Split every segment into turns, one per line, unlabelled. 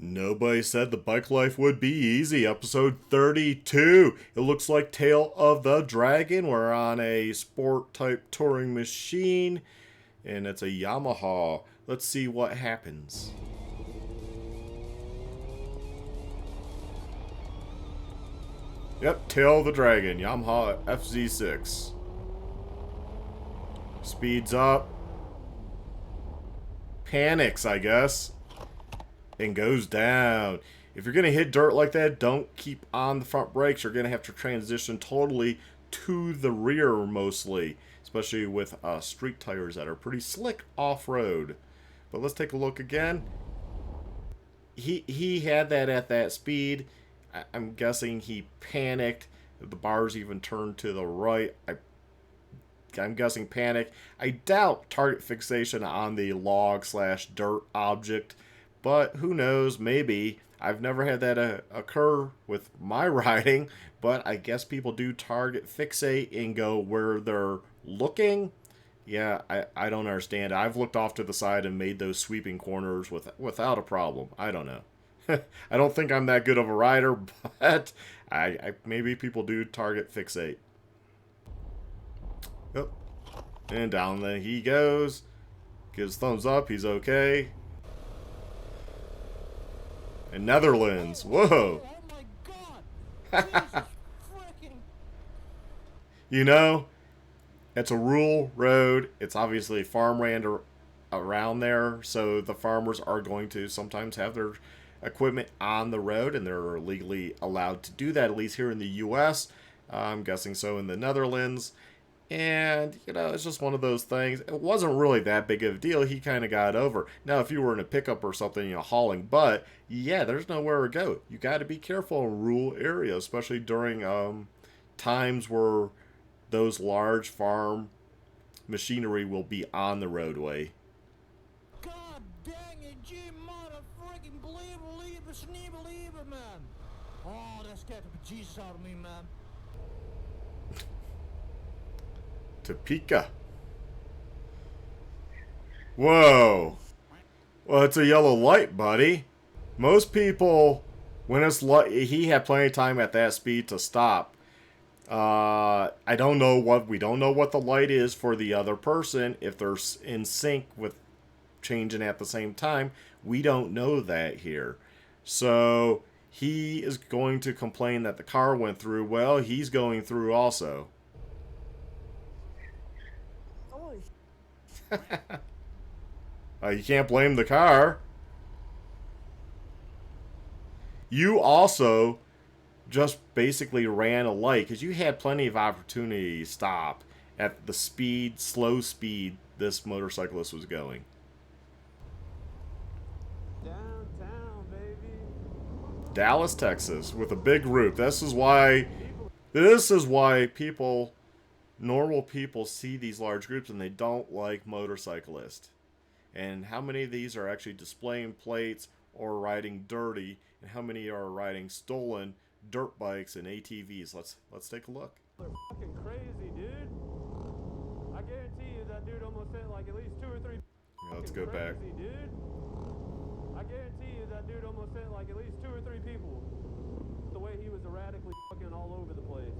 Nobody said the bike life would be easy. Episode 32. It looks like Tail of the Dragon. We're on a sport type touring machine, and it's a Yamaha. Let's see what happens. Yep, Tail of the Dragon, Yamaha FZ6. Speeds up. Panics, I guess. And goes down. If you're going to hit dirt like that, don't keep on the front brakes. You're going to have to transition totally to the rear mostly. Especially with street tires that are pretty slick off-road. But let's take a look again. He had that at that speed. I'm guessing he panicked. The bars even turned to the right. I'm guessing panic. I doubt target fixation on the log / dirt object. But who knows, maybe. I've never had that occur with my riding, but I guess people do target fixate and go where they're looking. Yeah, I don't understand. I've looked off to the side and made those sweeping corners without a problem. I don't know. I don't think I'm that good of a rider, but maybe people do target fixate. Yep. And down there he goes. Gives thumbs up, he's okay. In Netherlands. Whoa.
Oh my god! Jesus freaking...
You know, it's a rural road. It's obviously farmland around there, so the farmers are going to sometimes have their equipment on the road, and they're legally allowed to do that, at least here in the U.S. I'm guessing so in the Netherlands. And, you know, it's just one of those things. It wasn't really that big of a deal. He kind of got over. Now, if you were in a pickup or something, you know, hauling butt, yeah, there's nowhere to go. You got to be careful in rural areas, especially during times where those large farm machinery will be on the roadway.
God dang it, G mother freaking believe it, man. Oh, that scared the Jesus out of me, man.
Topeka. Whoa. Well, it's a yellow light, buddy. Most people, when it's light, he had plenty of time at that speed to stop. We don't know what the light is for the other person. If they're in sync with changing at the same time, we don't know that here. So he is going to complain that the car went through. Well, he's going through also. You can't blame the car. You also just basically ran a light because you had plenty of opportunity to stop at the slow speed this motorcyclist was going.
Downtown, baby.
Dallas, Texas, with a big roof. This is why normal people see these large groups and they don't like motorcyclists. And how many of these are actually displaying plates or riding dirty, and how many are riding stolen dirt bikes and ATVs? Let's take a look.
They're fucking crazy, dude. I guarantee you that dude almost hit like at least 2 or 3.
Yeah, let's go back.
Crazy, dude. I guarantee you that dude almost hit like at least 2 or 3 people. The way he was erratically fucking all over the place.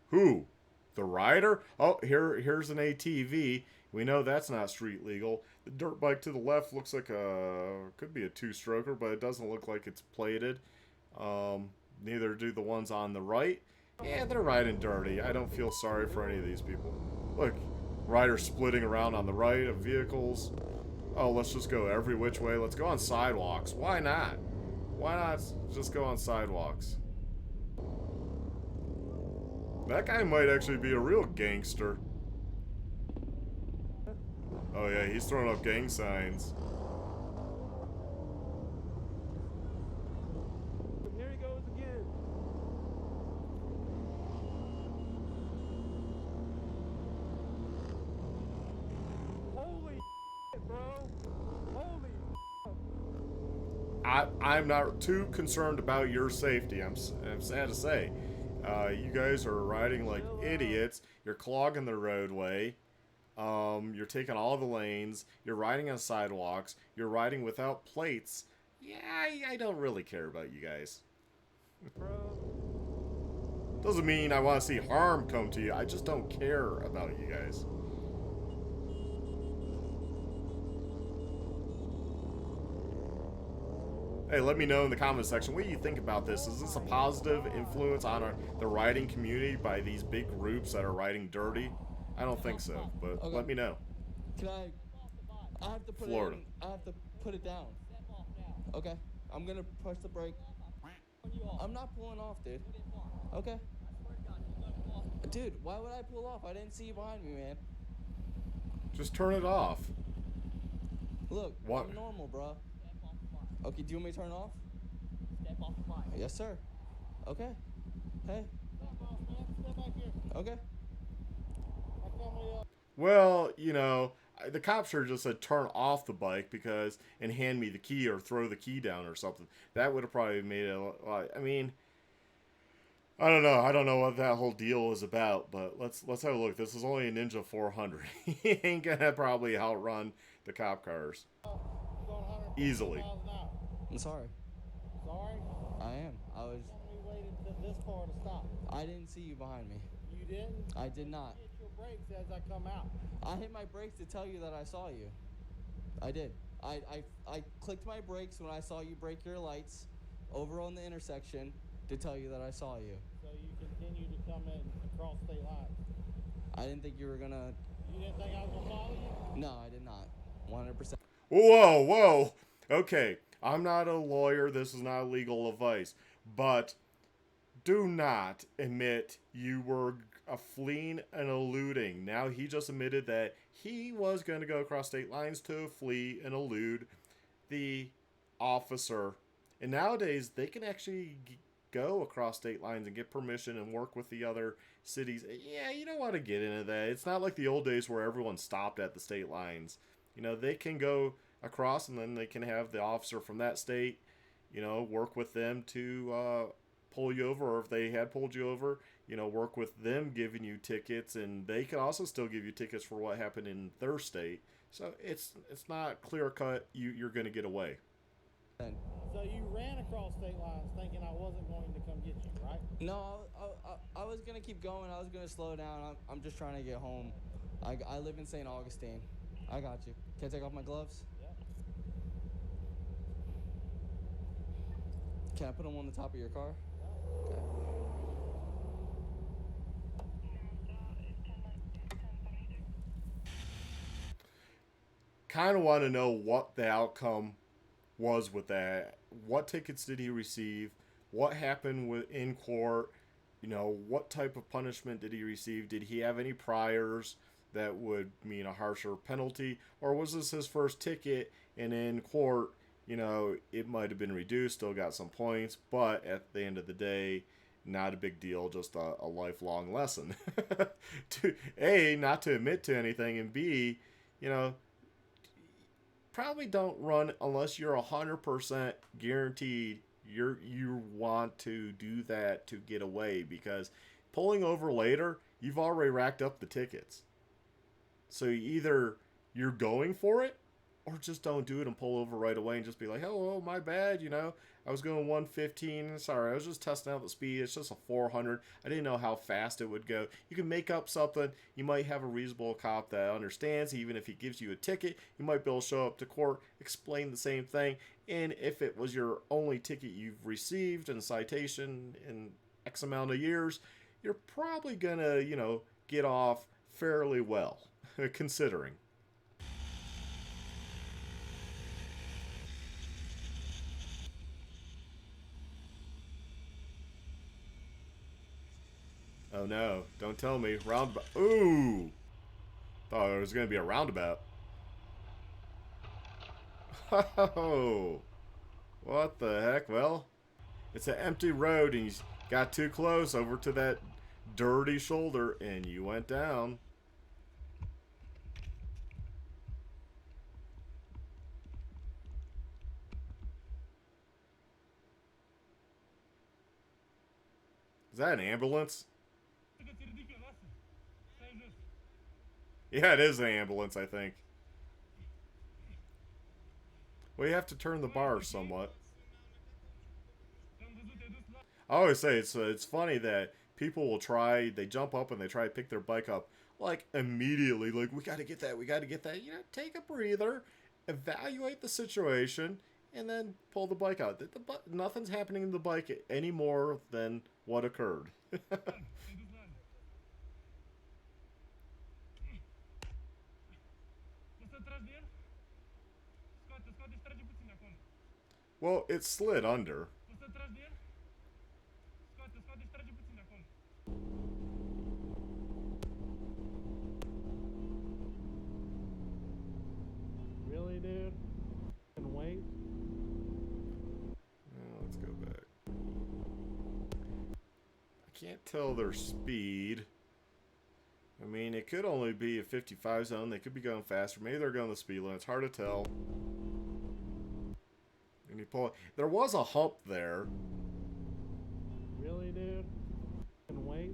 Who? The rider? Oh, here's an ATV. We know that's not street legal. The dirt bike to the left looks like could be a 2-stroker, but it doesn't look like it's plated. Neither do the ones on the right. Yeah, they're riding dirty. I don't feel sorry for any of these people. Look, riders splitting around on the right of vehicles. Oh, let's just go every which way. Let's go on sidewalks. Why not? Why not just go on sidewalks? That guy might actually be a real gangster. Oh yeah, he's throwing up gang signs.
Here he goes again. Holy shit, bro. Holy shit.
I'm not too concerned about your safety. I'm sad to say. You guys are riding like idiots. You're clogging the roadway. You're taking all the lanes. You're riding on sidewalks. You're riding without plates. Yeah, I don't really care about you guys.
Bro.
Doesn't mean I want to see harm come to you. I just don't care about you guys. Hey, let me know in the comment section what you think about this. Is this a positive influence on the riding community by these big groups that are riding dirty? I don't think so, but
Okay.
let me know.
Can I have to put
Florida.
it in, I have to put it down. Okay. I'm gonna push the brake. I'm not pulling off, dude. Okay. Dude, why would I pull off? I didn't see you behind me, man.
Just turn it off.
Look,
What?
I'm normal, bro. Okay, do you want me to turn it off?
Step off the bike.
Yes, sir. Okay. Hey.
Step off, man. Step back here.
Okay.
Now tell me,
Well, you know, the cop sure just said turn off the bike because and hand me the key or throw the key down or something. That would have probably made it a lot. I mean, I don't know. I don't know what that whole deal is about, but let's have a look. This is only a Ninja 400. He ain't gonna probably outrun the cop cars
going 150
easily.
miles an hour.
I'm sorry.
Sorry?
I am. I was.
We waited to this far to stop.
I didn't see you behind me.
You didn't?
I did not.
Hit your brakes as I come out.
I hit my brakes to tell you that I saw you. I did. I clicked my brakes when I saw you break your lights over on the intersection to tell you that I saw you.
So you continue to come in across state lines.
I didn't think you were gonna.
You didn't think I was gonna follow you?
No, I did not. 100%.
Whoa, whoa. Okay, I'm not a lawyer. This is not legal advice, but do not admit you were fleeing and eluding. Now he just admitted that he was going to go across state lines to flee and elude the officer. And nowadays they can actually go across state lines and get permission and work with the other cities. Yeah, you don't want to get into that. It's not like the old days where everyone stopped at the state lines. You know, they can go across and then they can have the officer from that state, you know, work with them to pull you over, or if they had pulled you over, you know, work with them giving you tickets, and they can also still give you tickets for what happened in their state. So it's not clear cut you're going to get away.
So you ran across state lines thinking I wasn't going to come get you, right?
No, I was gonna keep going. I was gonna slow down. I'm just trying to get home. I live in St. Augustine. I got you. Can I take off my gloves?
Yep.
Can I put them on the top of your car? Okay.
Kind of want to know what the outcome was with that. What tickets did he receive? What happened in court? You know, what type of punishment did he receive? Did he have any priors that would mean a harsher penalty? Or was this his first ticket and in court, you know, it might have been reduced, still got some points, but at the end of the day, not a big deal, just a lifelong lesson. To A, not to admit to anything, and B, you know, probably don't run unless you're 100% guaranteed you want to do that to get away, because pulling over later, you've already racked up the tickets. So either you're going for it or just don't do it and pull over right away and just be like, oh, my bad, you know, I was going 115, sorry, I was just testing out the speed, it's just a 400, I didn't know how fast it would go. You can make up something, you might have a reasonable cop that understands, even if he gives you a ticket, you might be able to show up to court, explain the same thing, and if it was your only ticket you've received and a citation in X amount of years, you're probably gonna, you know, get off fairly well, considering. Oh no, don't tell me. Roundabout. Ooh! Thought it was going to be a roundabout. Oh! What the heck? Well, it's an empty road and you got too close over to that dirty shoulder and you went down. Is that an ambulance? Yeah, it is an ambulance, I think. Well, you have to turn the bar somewhat. I always say it's funny that people will try, they jump up and they try to pick their bike up like immediately, like we got to get that, we got to get that. You know, take a breather, evaluate the situation, and then pull the bike out. Nothing's happening in the bike any more than what occurred. Well, it slid under.
Really, dude? And wait?
Let's go back. I can't tell their speed. I mean, it could only be a 55 zone. They could be going faster. Maybe they're going the speed limit. It's hard to tell. And you pull it. There was a hump there.
Really, dude? And wait?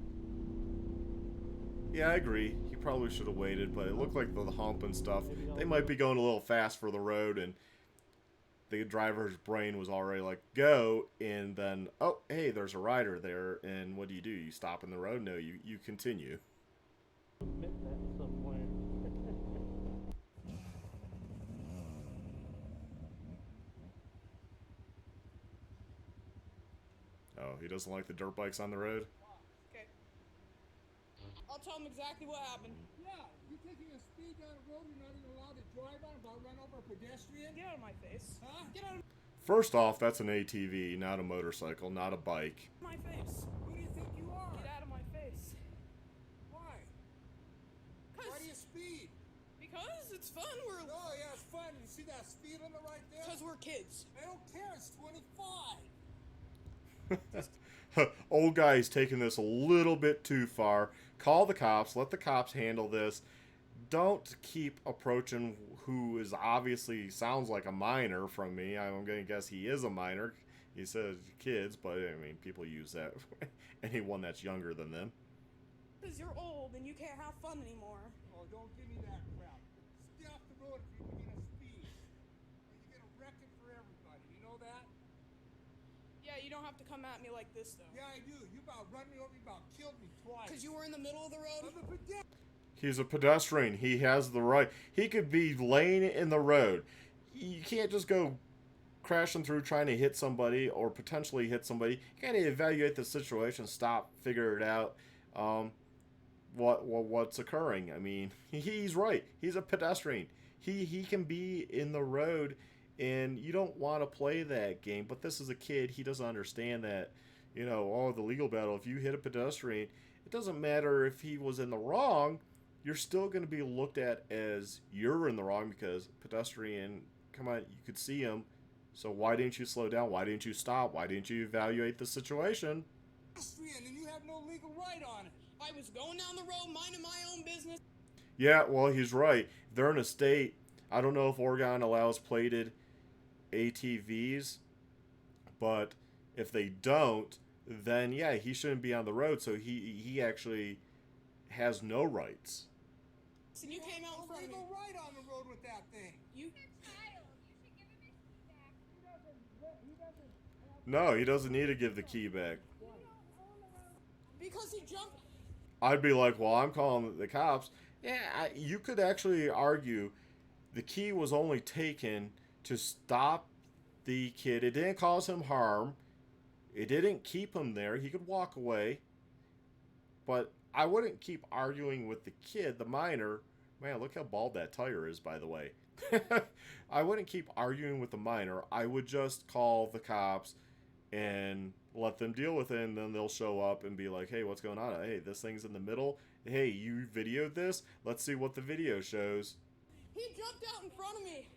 Yeah, I agree. You probably should have waited, but it looked like the hump and stuff. They might be going a little fast for the road, and the driver's brain was already like, go, and then, oh, hey, there's a rider there, and what do? You stop in the road? No, you continue.
Admit that somewhere.
Oh, he doesn't like the dirt bikes on the road?
Okay. I'll tell him exactly what happened.
Yeah, you taking a speed down the road you're not even allowed to drive on, about run over a pedestrian?
Get out of my face.
Huh?
Get out of
First off, that's an ATV, not a motorcycle, not a bike.
my face.
Who do you think you are?
Get out of my face.
Why? Why do you
Cause,
speed?
because it's fun. We're
Oh, yeah, it's fun. You see that speed limit right there?
because we're kids.
I don't care. It's 25.
Old guy's taking this a little bit too far. Call the cops. Let the cops handle this. Don't keep approaching who is obviously sounds like a minor from me. I'm going to guess he is a minor. He says kids, but I mean, people use that. Anyone that's younger than them.
Because you're old and you can't have fun anymore.
Oh, don't give me that crap. Stay off the road if you're going to speed. Or you're going to wreck it for everybody. You know that?
Yeah, you don't have to come at me like this though.
Yeah, I do. You about run me over. You about killed me twice.
Because you were in the middle of the road.
I'm a pedestrian.
He's a pedestrian. He has the right. He could be laying in the road. You can't just go crashing through trying to hit somebody or potentially hit somebody. You got to evaluate the situation, stop, figure it out. What's occurring? I mean, he's right. He's a pedestrian. He can be in the road, and you don't want to play that game. But this is a kid. He doesn't understand that. You know, oh, the legal battle. If you hit a pedestrian, it doesn't matter if he was in the wrong. You're still going to be looked at as you're in the wrong because pedestrian, come on, you could see him. So why didn't you slow down? Why didn't you stop? Why didn't you evaluate the situation?
And you have no legal right on it.
I was going down the road minding my own business.
Yeah, well, he's right. They're in a state, I don't know if Oregon allows plated ATVs, but if they don't, then yeah, he shouldn't be on the road, so he actually has no rights.
And you came out in front of me.
Legal right on the road with that thing.
You
No, he doesn't need to give the key back.
because he jumped.
I'd be like, well, I'm calling the cops. Yeah, you could actually argue the key was only taken to stop the kid. It didn't cause him harm. It didn't keep him there. He could walk away. But I wouldn't keep arguing with the kid, the minor. Man, look how bald that tire is, by the way. I wouldn't keep arguing with the minor. I would just call the cops and let them deal with it, and then they'll show up and be like, hey, what's going on? Hey, this thing's in the middle. Hey, you videoed this? Let's see what the video shows.
He jumped out in front of me.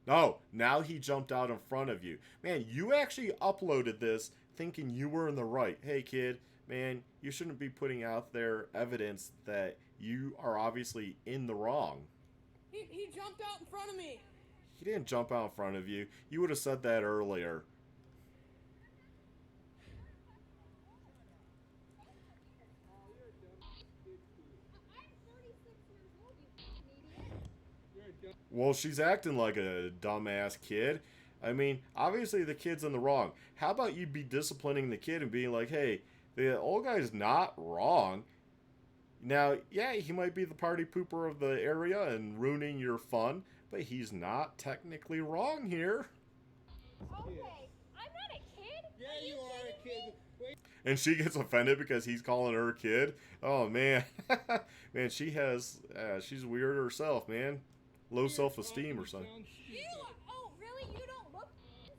No, now he jumped out in front of you. Man, you actually uploaded this thinking you were in the right. Hey, kid, man, you shouldn't be putting out there evidence that you are obviously in the wrong.
He jumped out in front of me.
He didn't jump out in front of you. You would have said that earlier. Well, she's acting like a dumbass kid. I mean, obviously the kid's in the wrong. How about you be disciplining the kid and being like, hey, the old guy's not wrong. Now, yeah, he might be the party pooper of the area and ruining your fun, but he's not technically wrong here.
Okay, I'm not a kid.
Yeah, you are a kid. Wait.
And she gets offended because he's calling her a kid. Oh, man. Man, she's weird herself, man. Low self-esteem or something.
You? Oh, really? You don't look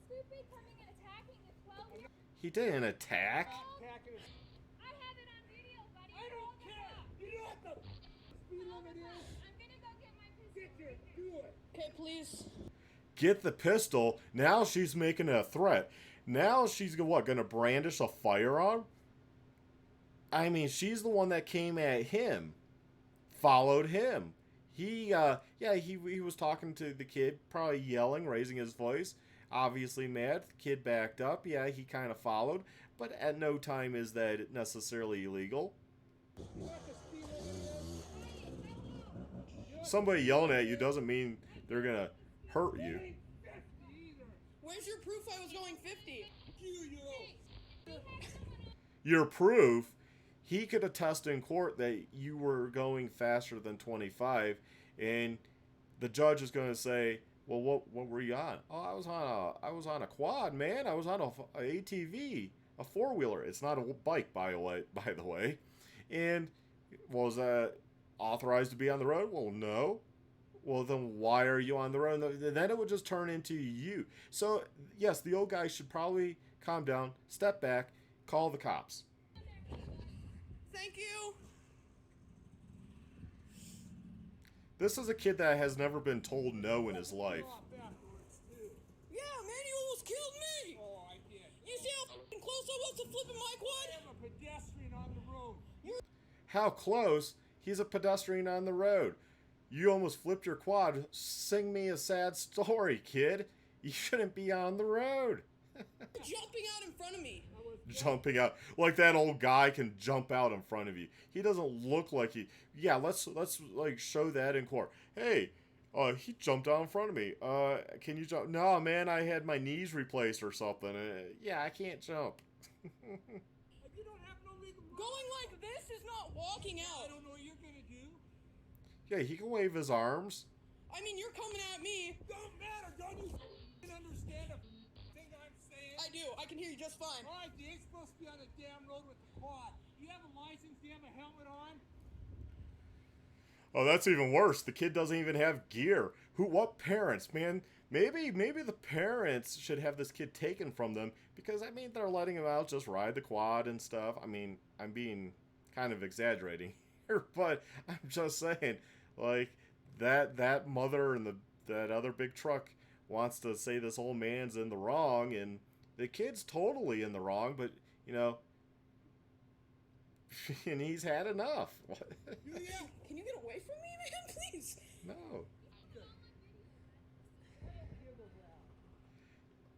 stupid coming and attacking this 12-year-old?
He didn't attack.
Attacking us.
I have it on video, buddy.
I don't care. You know what the speed limit is?
I'm gonna go get my pistol.
Get there. Do it.
Okay, please.
Get the pistol. Now she's making a threat. Now she's what, gonna brandish a firearm? I mean, she's the one that came at him, followed him. He was talking to the kid, probably yelling, raising his voice, obviously mad. The kid backed up. Yeah, he kind of followed, but at no time is that necessarily illegal.
You know what the speed limit is?
Somebody yelling at you doesn't mean they're gonna hurt you.
Ain't 50 either.
Where's your proof I was going 50?
You know.
Your proof, he could attest in court that you were going faster than 25, and the judge is going to say, well, what were you on? Oh, I was on a quad, man. I was on a ATV, a four-wheeler. It's not a bike, by the way. And was that authorized to be on the road? Well, no. Well, then why are you on the road? Then it would just turn into you. So, yes, the old guy should probably calm down, step back, call the cops.
Thank you.
This is a kid that has never been told no in his life.
Off afterwards, too.
Yeah, man, you almost killed me.
Oh, I did.
You see how f***ing close I was to flipping my quad?
I'm a pedestrian on the road.
How close? He's a pedestrian on the road. You almost flipped your quad. Sing me a sad story, kid. You shouldn't be on the road.
Jumping out in front of me.
Jumping out like that old guy can jump out in front of you. He doesn't look like he. Yeah, let's like show that in court. Hey, he jumped out in front of me. Can you jump? No, man, I had my knees replaced or something. Yeah, I can't jump.
You don't have no legal right.
Going like this is not walking
I
out.
don't know what you're gonna do.
Yeah, he can wave his arms.
I mean, you're coming at me.
Don't matter. Don't you f***ing understand a thing I'm saying?
I do. I can hear you just fine.
All right, you ain't supposed to be on the damn road with the quad. You have a license? Do you have a helmet on?
Oh, that's even worse. The kid doesn't even have gear. What parents, man? Maybe the parents should have this kid taken from them because, I mean, they're letting him out just ride the quad and stuff. I mean, I'm being kind of exaggerating here, but I'm just saying, like, that mother and that other big truck wants to say this old man's in the wrong, and the kid's totally in the wrong, but, you know, and he's had enough.
Yeah. Can you get away from me, man? Please.
No.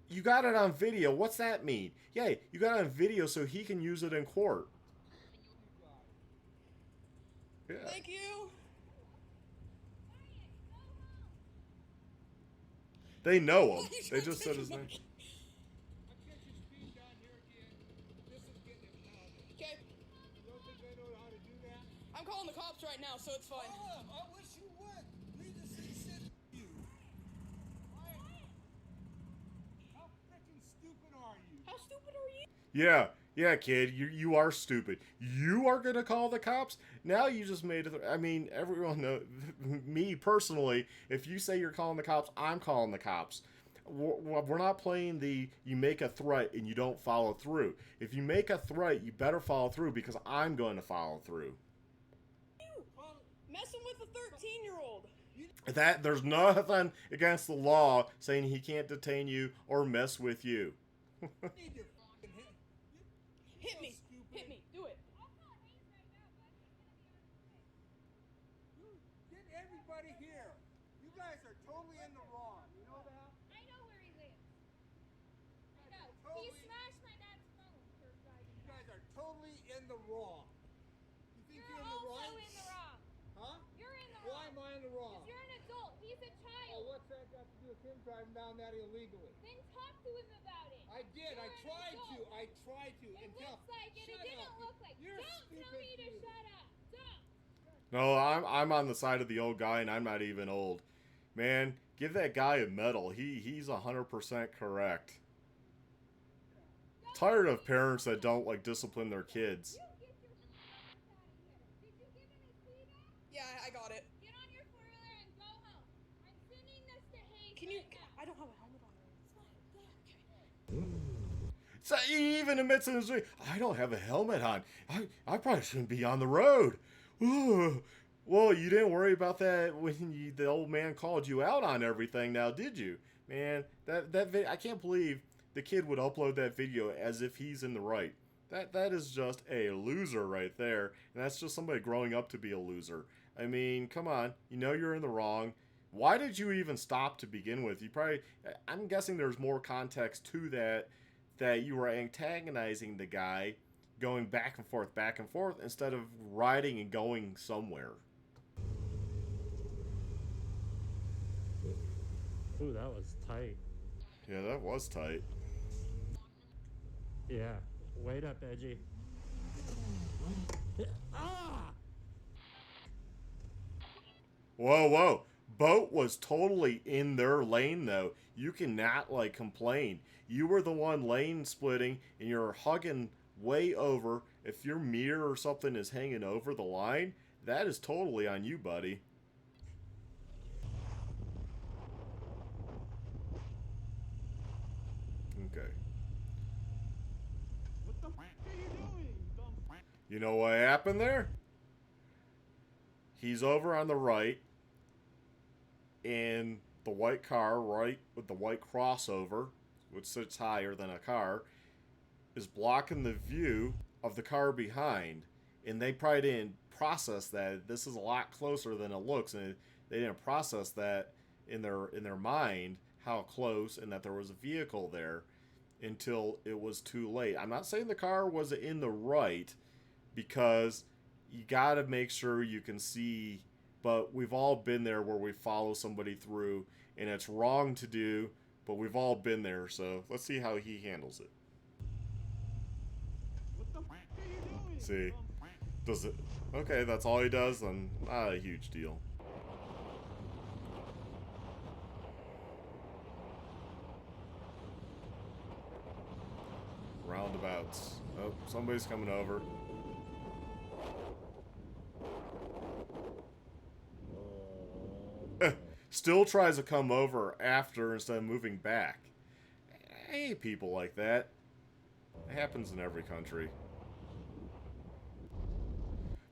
You got it on video. What's that mean? Yeah, you got it on video so he can use it in court. Yeah.
Thank you.
They know him.
He's
They
not
just said
taking
his
my-
name.
I catch your speed down here again. This is getting it.
Okay.
You don't think I know how to do that?
I'm calling the cops right now, so it's fine.
Oh, I wish you would. Leave the city said you. How freaking stupid are you?
How stupid are you?
Yeah, kid. You are stupid. You are gonna call the cops? Now you just made it. I mean, everyone knows. Me personally, if you say you're calling the cops, I'm calling the cops. We're not playing the you make a threat and you don't follow through. If you make a threat, you better follow through because I'm going to follow through.
Messing with a 13-year-old.
That there's nothing against the law saying he can't detain you or mess with you.
Need to fucking hit.
Hit me.
Stupid.
Hit me. Do it.
Get everybody here. You guys are totally in the wrong. You know that?
I know where he lives. I know. He
Totally.
smashed my dad's phone for driving.
You guys are totally in the wrong. You think
You're
you're in the
also
right?
in the wrong.
Huh?
You're in the
Why
wrong.
am I in the wrong?
You're an adult. He's a child.
driving down that illegally.
Then talk to him about it.
I did. I
You're an
tried to.
adult.
I tried to.
It
Until
looks like it.
shut
It didn't
up.
look like.
You're
Don't tell
stupid,
me to
dude.
shut up. Don't.
No, I'm on the side of the old guy, and I'm not even old. Man, give that guy a medal. He's 100% correct. Tired of parents that don't like discipline their kids.
You get your ass out of here. Did you give him his key back?
Yeah, I got it.
Get on your four-wheeler and go home. I'm sending this to Hayes.
Can you?
right now.
I don't have a helmet on. It's fine. Okay.
So he even admits in his video, I don't have a helmet on. I probably shouldn't be on the road. Ooh. Well, you didn't worry about that when the old man called you out on everything now, did you? Man, I can't believe the kid would upload that video as if he's in the right. That is just a loser right there, and that's just somebody growing up to be a loser. I mean, come on, you know you're in the wrong. Why did you even stop to begin with? I'm guessing there's more context to that you were antagonizing the guy, going back and forth, instead of riding and going somewhere.
Ooh, that was tight.
Yeah, that was tight.
Yeah. Wait up, Edgy. Ah!
Whoa. Boat was totally in their lane, though. You cannot, like, complain. You were the one lane splitting, and you're hugging way over. If your mirror or something is hanging over the line, that is totally on you, buddy. Okay.
What the f are you doing, dumb?
You know what happened there? He's over on the right, and the white car, right, with the white crossover, which sits higher than a car, is blocking the view of the car behind. And they probably didn't process that. This is a lot closer than it looks, and they didn't process that in their mind, how close, and that there was a vehicle there until it was too late. I'm not saying the car was in the right, because you got to make sure you can see, but we've all been there where we follow somebody through, and it's wrong to do, but we've all been there, so let's see how he handles it.
What the f are you doing?
See,
dumb?
does it? Okay, that's all he does, then not a huge deal. Roundabouts. Oh, somebody's coming over. Still tries to come over after instead of moving back. I hate people like that. It happens in every country.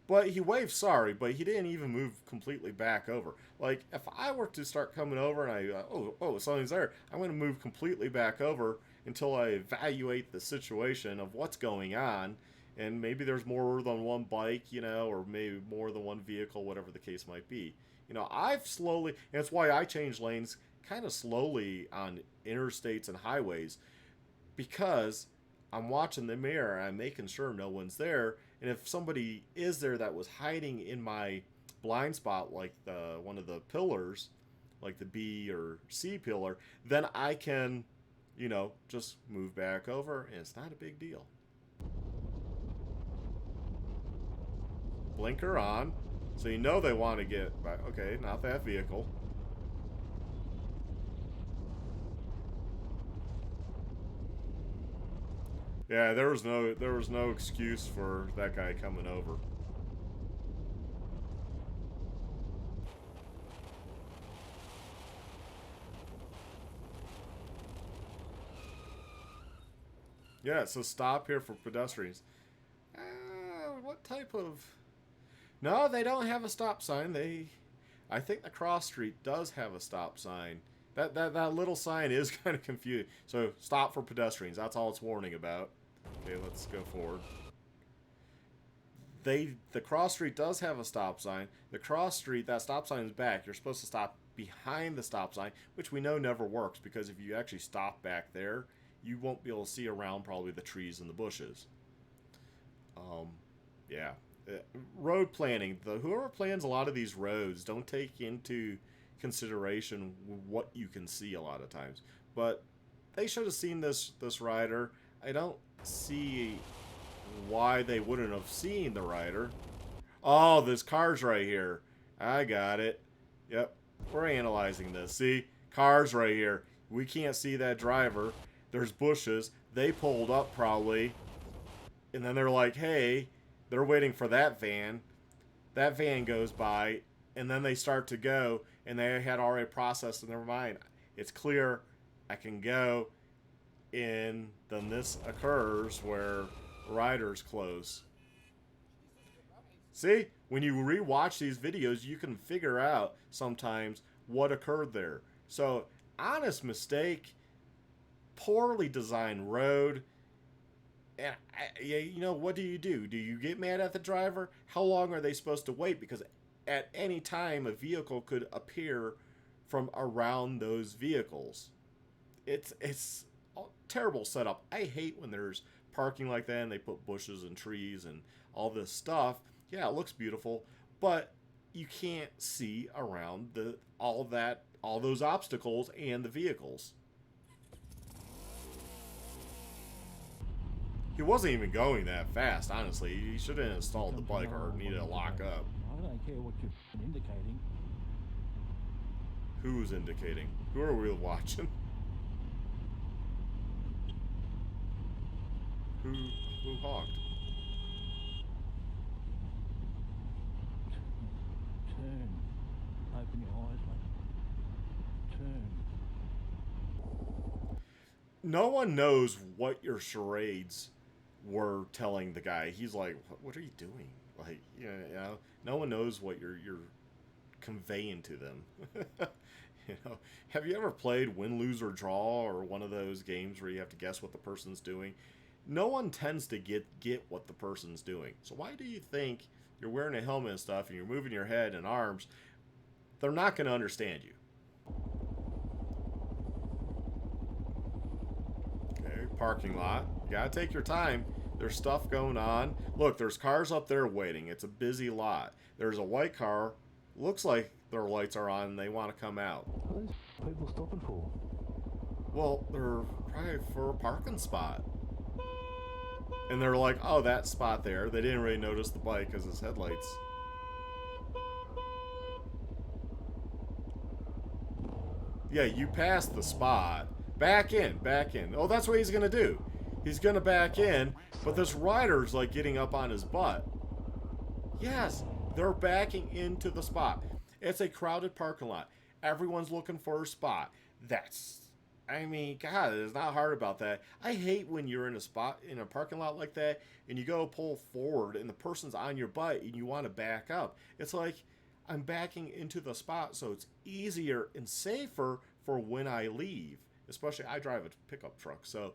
But he waved sorry, but he didn't even move completely back over. Like, if I were to start coming over and oh, something's there, I'm going to move completely back over until I evaluate the situation of what's going on. And maybe there's more than one bike, you know, or maybe more than one vehicle, whatever the case might be. You know, I've slowly, and that's why I change lanes kind of slowly on interstates and highways, because I'm watching the mirror, I'm making sure no one's there, and if somebody is there that was hiding in my blind spot, like one of the pillars, like the B or C pillar, then I can, you know, just move back over, and it's not a big deal. Blinker on, so you know they want to get back. Okay, not that vehicle. Yeah, there was no excuse for that guy coming over. Yeah, so stop here for pedestrians. What type of... No, they don't have a stop sign. I think the cross street does have a stop sign. That little sign is kind of confusing. So stop for pedestrians. That's all it's warning about. Okay, let's go forward. The cross street does have a stop sign. The cross street, that stop sign is back. You're supposed to stop behind the stop sign, which we know never works, because if you actually stop back there, you won't be able to see around probably the trees and the bushes. Yeah. Road planning. Whoever plans a lot of these roads don't take into consideration what you can see a lot of times. But they should have seen this rider. I don't see why they wouldn't have seen the rider. Oh, this car's right here. I got it. Yep, we're analyzing this. See, car's right here. We can't see that driver. There's bushes. They pulled up probably. And then they're like, hey, they're waiting for that van. That van goes by. And then they start to go. And they had already processed in their mind, it's clear I can go. And then this occurs where riders close. See, when you rewatch these videos, you can figure out sometimes what occurred there. So, honest mistake, poorly designed road. And you know, what do? Do you get mad at the driver? How long are they supposed to wait? Because at any time, a vehicle could appear from around those vehicles. It's a terrible setup. I hate when there's parking like that and they put bushes and trees and all this stuff. Yeah, it looks beautiful, but you can't see around all those obstacles and the vehicles. He wasn't even going that fast, honestly. He should have installed the bike or needed to lock up.
I don't care what you're indicating.
Who's indicating? Who are we watching? Who honked?
Turn. Open your eyes, mate. Turn.
No one knows what your charades were telling the guy. He's like, what are you doing? Like, you know, no one knows what you're conveying to them. You know, have you ever played Win, Lose, or Draw, or one of those games where you have to guess what the person's doing? No one tends to get what the person's doing. So why do you think you're wearing a helmet and stuff and you're moving your head and arms? They're not going to understand you. Okay, parking lot. You got to take your time. There's stuff going on. Look, there's cars up there waiting. It's a busy lot. There's a white car. Looks like their lights are on and they want to come out.
What are these people stopping for?
Well, they're probably for a parking spot. And they're like, oh, that spot there. They didn't really notice the bike because his headlights. Yeah, you passed the spot. Back in, back in. Oh, that's what he's going to do. He's going to back in, but this rider's like getting up on his butt. Yes, they're backing into the spot. It's a crowded parking lot. Everyone's looking for a spot. I mean, God, it's not hard about that. I hate when you're in a parking lot like that, and you go pull forward, and the person's on your butt, and you want to back up. It's like, I'm backing into the spot, so it's easier and safer for when I leave. Especially, I drive a pickup truck, so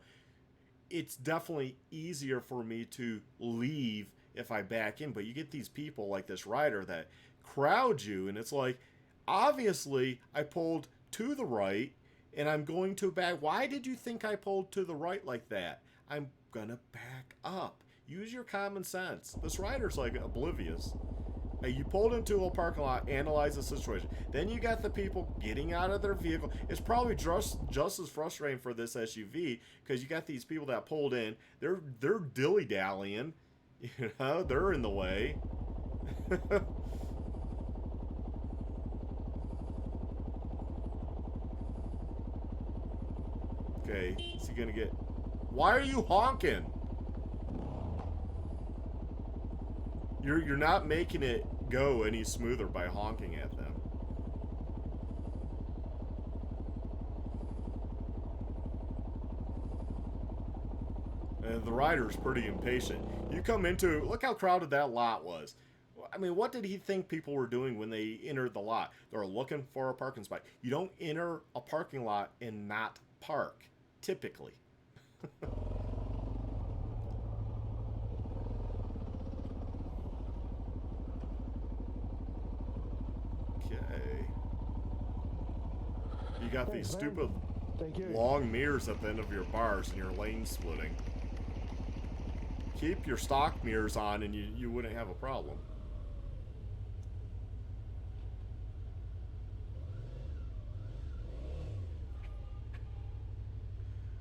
it's definitely easier for me to leave if I back in. But you get these people like this rider that crowd you, and it's like, obviously, I pulled to the right, and I'm going to back. Why did you think I pulled to the right like that? I'm gonna back up. Use your common sense. This rider's like oblivious. Hey, you pulled into a parking lot, analyze the situation. Then you got the people getting out of their vehicle. It's probably just as frustrating for this SUV because you got these people that pulled in. They're dilly-dallying. You know, they're in the way. Okay, is he gonna get... Why are you honking? You're not making it go any smoother by honking at them. And the rider's pretty impatient. You come into... Look how crowded that lot was. I mean, what did he think people were doing when they entered the lot? They were looking for a parking spot. You don't enter a parking lot and not park, typically. Okay. You got these stupid long mirrors at the end of your bars and your lane splitting. Keep your stock mirrors on and you wouldn't have a problem.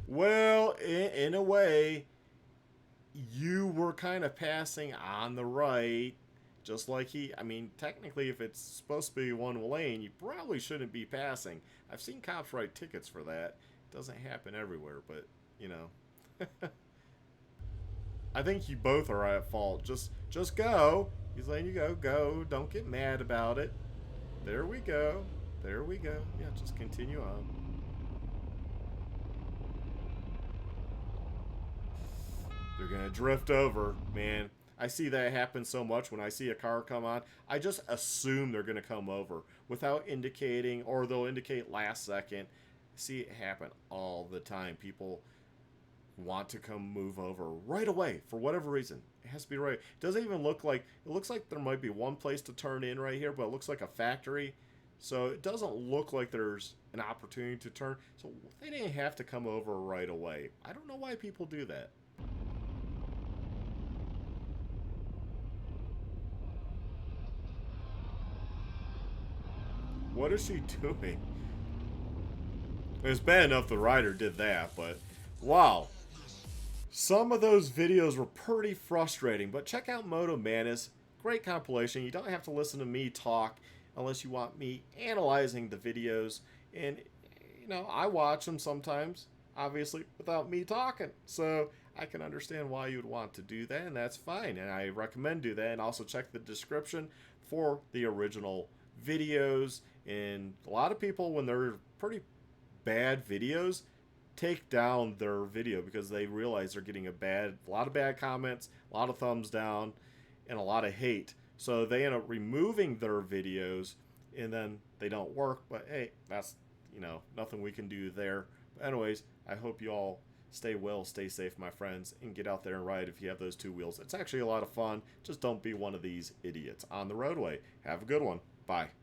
Well, in a way, you were kind of passing on the right, just like he. I mean, technically, if it's supposed to be one lane, you probably shouldn't be passing. I've seen cops write tickets for that. It doesn't happen everywhere, but, you know. I think you both are at fault. Just go. He's letting you go. Go. Don't get mad about it. There we go. There we go. Yeah, just continue on. They're gonna drift over, man. I see that happen so much when I see a car come on. I just assume they're gonna come over without indicating, or they'll indicate last second. See it happen all the time. People want to come move over right away for whatever reason. It has to be right. It doesn't even look like, it looks like there might be one place to turn in right here, but it looks like a factory. So it doesn't look like there's an opportunity to turn. So they didn't have to come over right away. I don't know why people do that. What is she doing? It's bad enough the rider did that, but wow. Some of those videos were pretty frustrating, but check out Moto Madness. Great compilation. You don't have to listen to me talk unless you want me analyzing the videos. And, you know, I watch them sometimes, obviously, without me talking. So I can understand why you would want to do that, and that's fine. And I recommend do that. And also check the description for the original videos. And a lot of people, when they're pretty bad videos, take down their video because they realize they're getting a lot of bad comments, a lot of thumbs down, and a lot of hate. So they end up removing their videos, and then they don't work. But hey, that's, you know, nothing we can do there. But anyways, I hope you all stay well, stay safe, my friends, and get out there and ride if you have those two wheels. It's actually a lot of fun. Just don't be one of these idiots on the roadway. Have a good one. Bye.